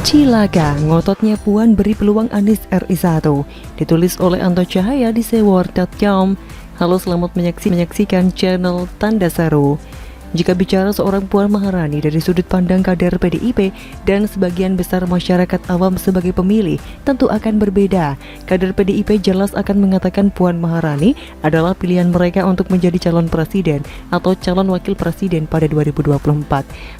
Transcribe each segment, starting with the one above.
Cilaka, ngototnya Puan beri peluang Anies RI1. Ditulis oleh Anto Cahaya di seword.com. Halo, selamat menyaksikan channel Tanda Seru. Jika bicara seorang Puan Maharani dari sudut pandang kader PDIP dan sebagian besar masyarakat awam sebagai pemilih, tentu akan berbeda. Kader PDIP jelas akan mengatakan Puan Maharani adalah pilihan mereka untuk menjadi calon presiden atau calon wakil presiden pada 2024.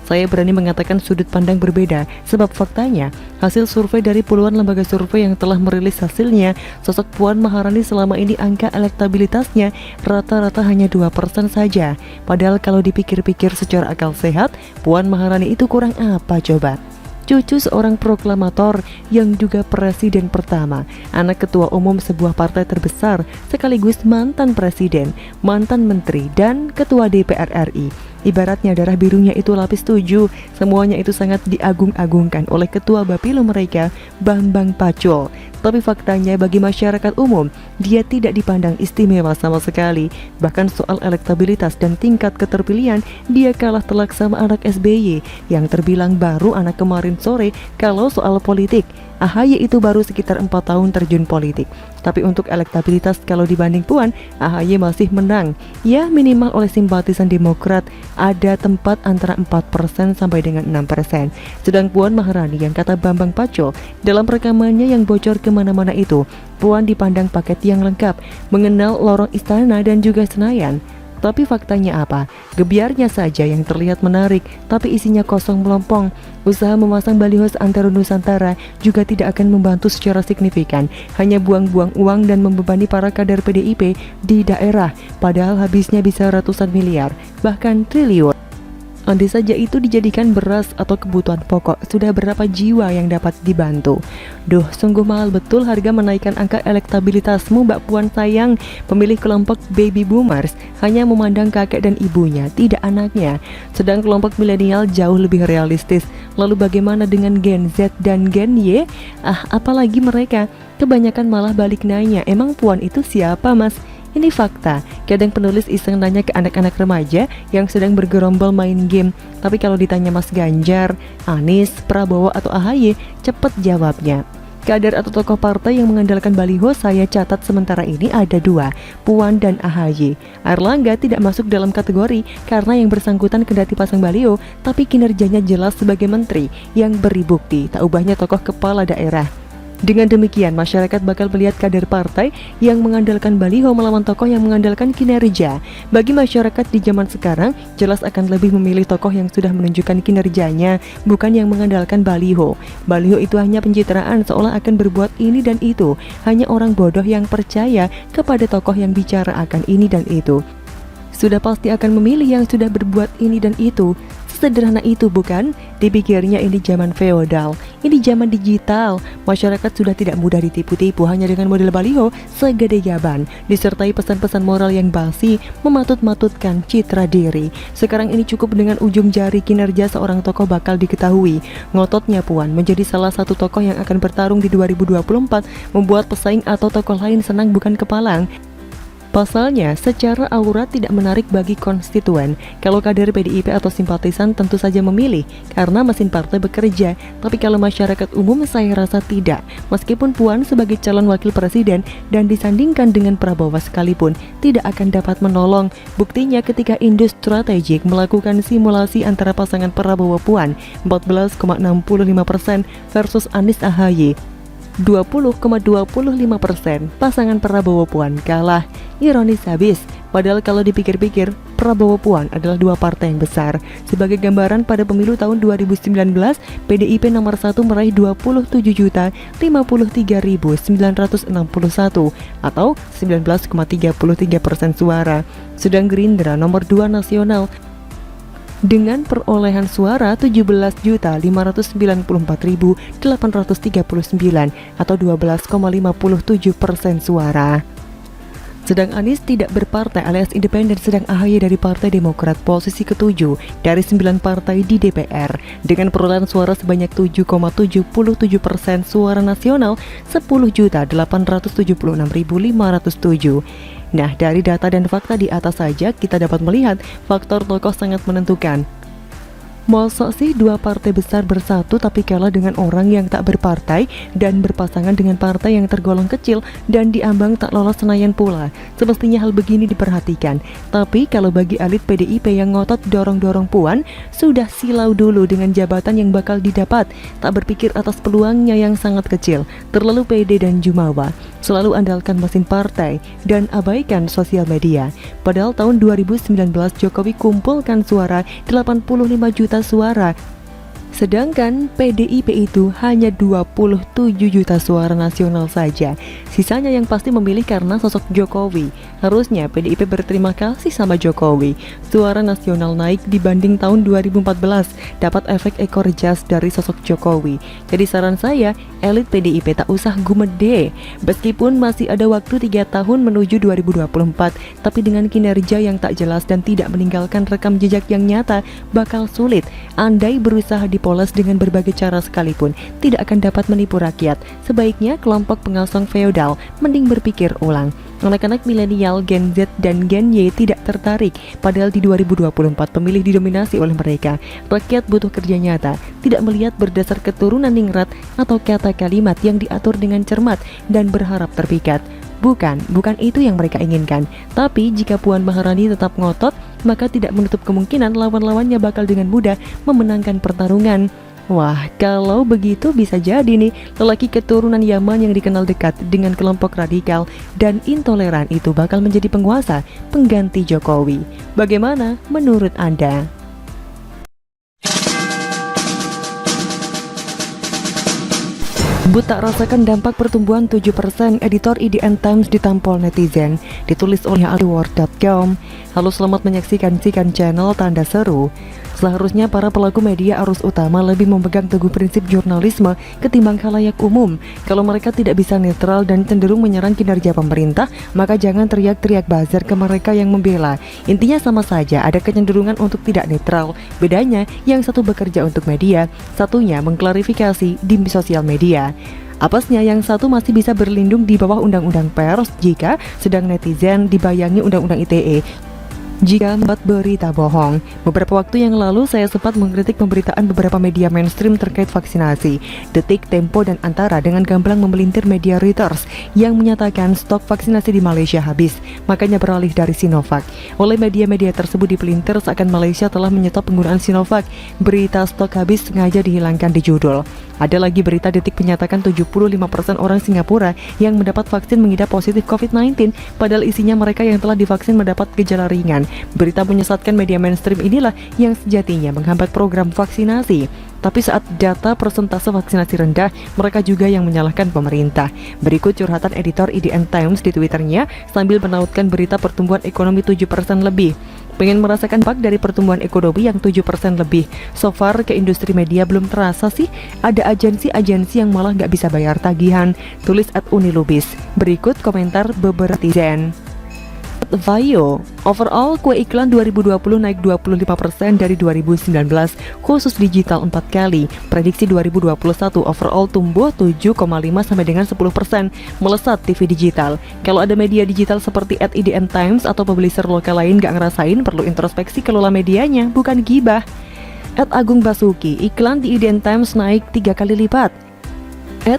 Saya berani mengatakan sudut pandang berbeda, sebab faktanya, hasil survei dari puluhan lembaga survei yang telah merilis hasilnya, sosok Puan Maharani selama ini angka elektabilitasnya rata-rata hanya 2% saja. Padahal kalau dipikir secara akal sehat, Puan Maharani itu kurang apa coba? Cucu seorang proklamator yang juga presiden pertama, anak ketua umum sebuah partai terbesar, sekaligus mantan presiden, mantan menteri, dan ketua DPR RI. Ibaratnya darah birunya itu lapis 7, semuanya itu sangat diagung-agungkan oleh ketua Bapilo mereka, Bambang Pacul. Tapi faktanya bagi masyarakat umum, dia tidak dipandang istimewa sama sekali. Bahkan soal elektabilitas dan tingkat keterpilihan, dia kalah telak sama anak SBY yang terbilang baru anak kemarin sore. Kalau soal politik, AHY itu baru sekitar 4 tahun terjun politik. Tapi untuk elektabilitas kalau dibanding Puan, AHY masih menang. Ya minimal oleh simpatisan Demokrat, ada tempat antara 4% sampai dengan 6%. Sedang Puan Maharani yang kata Bambang Pacul dalam rekamannya yang bocor kemana-mana itu, Puan dipandang paket yang lengkap, mengenal lorong istana dan juga Senayan. Tapi faktanya apa? Gebiarnya saja yang terlihat menarik, tapi isinya kosong melompong. Usaha memasang baliho seantero Nusantara juga tidak akan membantu secara signifikan. Hanya buang-buang uang dan membebani para kader PDIP di daerah. Padahal habisnya bisa ratusan miliar, bahkan triliun. Andai saja itu dijadikan beras atau kebutuhan pokok, sudah berapa jiwa yang dapat dibantu? Duh, sungguh mahal betul harga menaikkan angka elektabilitasmu, Mbak Puan sayang. Pemilih kelompok baby boomers hanya memandang kakek dan ibunya, tidak anaknya. Sedang kelompok milenial jauh lebih realistis. Lalu bagaimana dengan Gen Z dan Gen Y? Apalagi mereka, kebanyakan malah balik nanya, emang Puan itu siapa, Mas? Ini fakta. Kadang penulis iseng nanya ke anak-anak remaja yang sedang bergerombol main game. Tapi kalau ditanya Mas Ganjar, Anies, Prabowo atau AHY, cepet jawabnya. Kader atau tokoh partai yang mengandalkan baliho saya catat sementara ini ada 2, Puan dan AHY. Airlangga tidak masuk dalam kategori karena yang bersangkutan kendati pasang baliho, tapi kinerjanya jelas sebagai menteri yang beri bukti, tak ubahnya tokoh kepala daerah. Dengan demikian, masyarakat bakal melihat kader partai yang mengandalkan baliho melawan tokoh yang mengandalkan kinerja. Bagi masyarakat di zaman sekarang, jelas akan lebih memilih tokoh yang sudah menunjukkan kinerjanya, bukan yang mengandalkan baliho. Baliho itu hanya pencitraan, seolah akan berbuat ini dan itu. Hanya orang bodoh yang percaya kepada tokoh yang bicara akan ini dan itu. Sudah pasti akan memilih yang sudah berbuat ini dan itu. Sederhana itu bukan? Dipikirnya ini zaman feodal, ini zaman digital. Masyarakat sudah tidak mudah ditipu-tipu hanya dengan model baliho segede gaban, disertai pesan-pesan moral yang basi, mematut-matutkan citra diri. Sekarang ini cukup dengan ujung jari kinerja seorang tokoh bakal diketahui. Ngototnya Puan menjadi salah satu tokoh yang akan bertarung di 2024, membuat pesaing atau tokoh lain senang bukan kepalang. Pasalnya, secara aura tidak menarik bagi konstituen. Kalau kader PDIP atau simpatisan tentu saja memilih, karena mesin partai bekerja. Tapi kalau masyarakat umum saya rasa tidak. Meskipun Puan sebagai calon wakil presiden dan disandingkan dengan Prabowo sekalipun, tidak akan dapat menolong. Buktinya ketika Indus Strategik melakukan simulasi antara pasangan Prabowo-Puan 14,65% versus Anies AHY 20,25%, pasangan Prabowo Puan kalah. Ironis habis, padahal kalau dipikir-pikir, Prabowo Puan adalah 2 partai yang besar. Sebagai gambaran, pada pemilu tahun 2019, PDIP nomor 1 meraih 27.053.961 atau 19,33% suara. Sedang Gerindra nomor 2 nasional dengan perolehan suara 17.594.839 atau 12,57% suara. Sedang Anies tidak berpartai alias independen, sedang AHY dari Partai Demokrat posisi ke-7 dari 9 partai di DPR dengan perolehan suara sebanyak 7,77% suara nasional 10.876.507. Nah, dari data dan fakta di atas saja kita dapat melihat faktor tokoh sangat menentukan. Masa sih dua partai besar bersatu tapi kalah dengan orang yang tak berpartai dan berpasangan dengan partai yang tergolong kecil dan diambang tak lolos Senayan pula. Semestinya hal begini diperhatikan. Tapi kalau bagi elit PDIP yang ngotot dorong-dorong Puan, sudah silau dulu dengan jabatan yang bakal didapat. Tak berpikir atas peluangnya yang sangat kecil, terlalu pede dan jumawa. Selalu andalkan mesin partai dan abaikan sosial media. Padahal tahun 2019 Jokowi kumpulkan suara 85 juta suara, sedangkan PDIP itu hanya 27 juta suara nasional saja. Sisanya yang pasti memilih karena sosok Jokowi. Harusnya PDIP berterima kasih sama Jokowi. Suara nasional naik dibanding tahun 2014, dapat efek ekor jas dari sosok Jokowi. Jadi saran saya, elit PDIP tak usah gumede. Meskipun masih ada waktu 3 tahun menuju 2024, tapi dengan kinerja yang tak jelas dan tidak meninggalkan rekam jejak yang nyata, bakal sulit. Andai berusaha dipoles dengan berbagai cara sekalipun, tidak akan dapat menipu rakyat. Sebaiknya kelompok pengasong feodal mending berpikir ulang. Anak-anak milenial, Gen Z, dan Gen Y tidak tertarik, padahal di 2024 pemilih didominasi oleh mereka. Rakyat butuh kerja nyata, tidak melihat berdasar keturunan ningrat atau kata kalimat yang diatur dengan cermat dan berharap terpikat. Bukan itu yang mereka inginkan. Tapi jika Puan Maharani tetap ngotot, maka tidak menutup kemungkinan lawan-lawannya bakal dengan mudah memenangkan pertarungan. Wah, kalau begitu bisa jadi nih, lelaki keturunan Yaman yang dikenal dekat dengan kelompok radikal dan intoleran itu bakal menjadi penguasa pengganti Jokowi. Bagaimana menurut Anda? Tak rasakan dampak pertumbuhan 7%, editor IDN Times ditampol netizen, ditulis oleh aliword.com. Halo, selamat menyaksikan channel Tanda Seru. Seharusnya para pelaku media arus utama lebih memegang teguh prinsip jurnalisme ketimbang khalayak umum. Kalau mereka tidak bisa netral dan cenderung menyerang kinerja pemerintah, maka jangan teriak-teriak buzzer ke mereka yang membela. Intinya sama saja, ada kecenderungan untuk tidak netral. Bedanya, yang satu bekerja untuk media, satunya mengklarifikasi di sosial media. Apesnya yang satu masih bisa berlindung di bawah undang-undang pers jika sedang netizen dibayangi undang-undang ITE jika membuat berita bohong. Beberapa waktu yang lalu saya sempat mengkritik pemberitaan beberapa media mainstream terkait vaksinasi. Detik, Tempo, dan Antara dengan gamblang memelintir media Reuters yang menyatakan stok vaksinasi di Malaysia habis, makanya beralih dari Sinovac. Oleh media-media tersebut dipelintir seakan Malaysia telah menyetop penggunaan Sinovac. Berita stok habis sengaja dihilangkan di judul. Ada lagi berita Detik menyatakan 75% orang Singapura yang mendapat vaksin mengidap positif COVID-19, padahal isinya mereka yang telah divaksin mendapat gejala ringan. Berita menyesatkan media mainstream inilah yang sejatinya menghambat program vaksinasi. Tapi saat data persentase vaksinasi rendah, mereka juga yang menyalahkan pemerintah. Berikut curhatan editor IDN Times di Twitternya sambil menautkan berita pertumbuhan ekonomi 7% lebih. Pengen merasakan dampak dari pertumbuhan ekonomi yang 7% lebih. So far ke industri media belum terasa sih. Ada agensi-agensi yang malah nggak bisa bayar tagihan, tulis @unilubis. Berikut komentar beberapa netizen. Vaio, overall kue iklan 2020 naik 25% dari 2019, khusus digital 4 kali. Prediksi 2021 overall tumbuh 7,5 sampai dengan 10%, melesat TV digital. Kalau ada media digital seperti @IDN Times atau publisher lokal lain gak ngerasain, perlu introspeksi kelola medianya, bukan gibah. @Agung Basuki, iklan di IDN Times naik 3 kali lipat.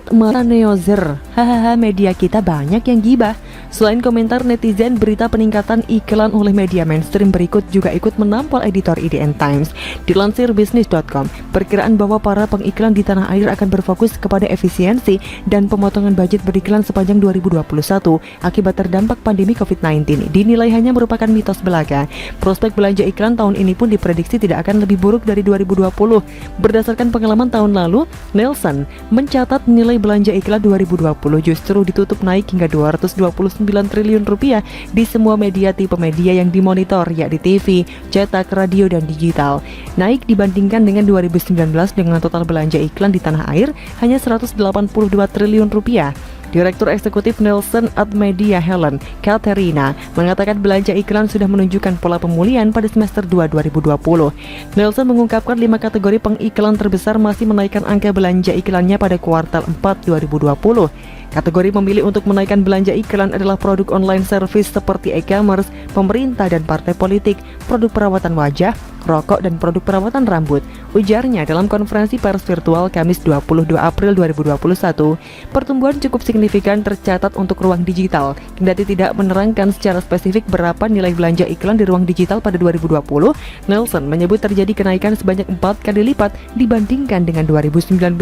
@Maraneozer, hahaha, media kita banyak yang gibah. Selain komentar netizen, berita peningkatan iklan oleh media mainstream berikut juga ikut menampol editor IDN Times. Dilansir bisnis.com, perkiraan bahwa para pengiklan di tanah air akan berfokus kepada efisiensi dan pemotongan budget beriklan sepanjang 2021 akibat terdampak pandemi COVID-19 dinilai hanya merupakan mitos belaka. Prospek belanja iklan tahun ini pun diprediksi tidak akan lebih buruk dari 2020. Berdasarkan pengalaman tahun lalu, Nielsen mencatat nilai belanja iklan 2020 justru ditutup naik hingga 229 triliun rupiah di semua media tipe media yang dimonitor, yakni TV, cetak, radio, dan digital. Naik dibandingkan dengan 2019 dengan total belanja iklan di tanah air hanya 182 triliun rupiah. Direktur Eksekutif Nielsen Media Helen Katerina mengatakan belanja iklan sudah menunjukkan pola pemulihan pada semester 2 2020. Nielsen mengungkapkan 5 kategori pengiklan terbesar masih menaikkan angka belanja iklannya pada kuartal 4 2020. Kategori memilih untuk menaikkan belanja iklan adalah produk online service seperti e-commerce, pemerintah dan partai politik, produk perawatan wajah, rokok, dan produk perawatan rambut. Ujarnya dalam konferensi pers virtual Kamis 22 April 2021, pertumbuhan cukup signifikan tercatat untuk ruang digital. Kendati tidak menerangkan secara spesifik berapa nilai belanja iklan di ruang digital pada 2020, Nielsen menyebut terjadi kenaikan sebanyak 4 kali lipat dibandingkan dengan 2019.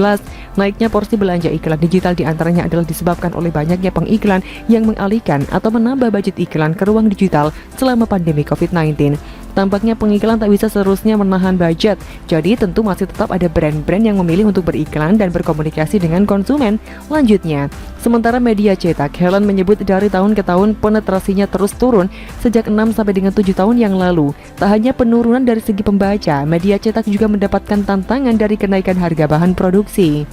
Naiknya porsi belanja iklan digital diantaranya adalah disebabkan oleh banyaknya pengiklan yang mengalihkan atau menambah budget iklan ke ruang digital selama pandemi COVID-19. Tampaknya pengiklan tak bisa seterusnya menahan budget, jadi tentu masih tetap ada brand-brand yang memilih untuk beriklan dan berkomunikasi dengan konsumen. Lanjutnya, sementara media cetak, Helen menyebut dari tahun ke tahun penetrasinya terus turun sejak 6 sampai dengan 7 tahun yang lalu. Tak hanya penurunan dari segi pembaca, media cetak juga mendapatkan tantangan dari kenaikan harga bahan produksi.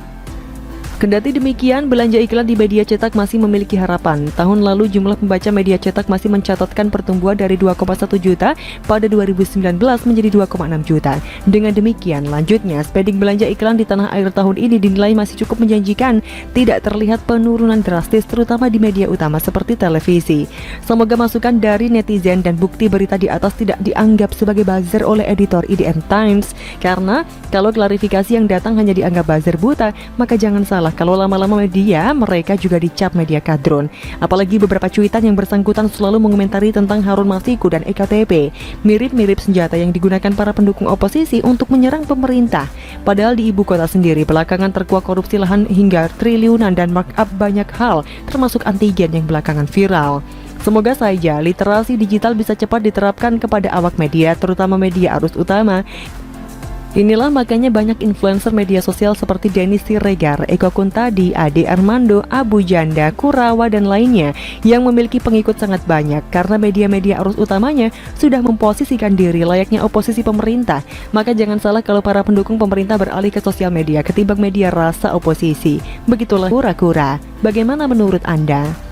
Kendati demikian, belanja iklan di media cetak masih memiliki harapan. Tahun lalu jumlah pembaca media cetak masih mencatatkan pertumbuhan dari 2,1 juta pada 2019 menjadi 2,6 juta. Dengan demikian, lanjutnya, spending belanja iklan di tanah air tahun ini dinilai masih cukup menjanjikan. Tidak terlihat penurunan drastis terutama di media utama seperti televisi. Semoga masukan dari netizen dan bukti berita di atas tidak dianggap sebagai buzzer oleh editor IDN Times. Karena kalau klarifikasi yang datang hanya dianggap buzzer buta, maka jangan salah kalau lama-lama media, mereka juga dicap media kadrun. Apalagi beberapa cuitan yang bersangkutan selalu mengomentari tentang Harun Masiku dan EKTP. Mirip-mirip senjata yang digunakan para pendukung oposisi untuk menyerang pemerintah. Padahal di ibu kota sendiri, belakangan terkuak korupsi lahan hingga triliunan dan markup banyak hal, termasuk antigen yang belakangan viral. Semoga saja literasi digital bisa cepat diterapkan kepada awak media, terutama media arus utama. Inilah makanya banyak influencer media sosial seperti Denny Siregar, Eko Kuntadi, Ade Armando, Abu Janda, Kurawa, dan lainnya yang memiliki pengikut sangat banyak karena media-media arus utamanya sudah memposisikan diri layaknya oposisi pemerintah. Maka jangan salah kalau para pendukung pemerintah beralih ke sosial media ketimbang media rasa oposisi. Begitulah kura-kura. Bagaimana menurut Anda?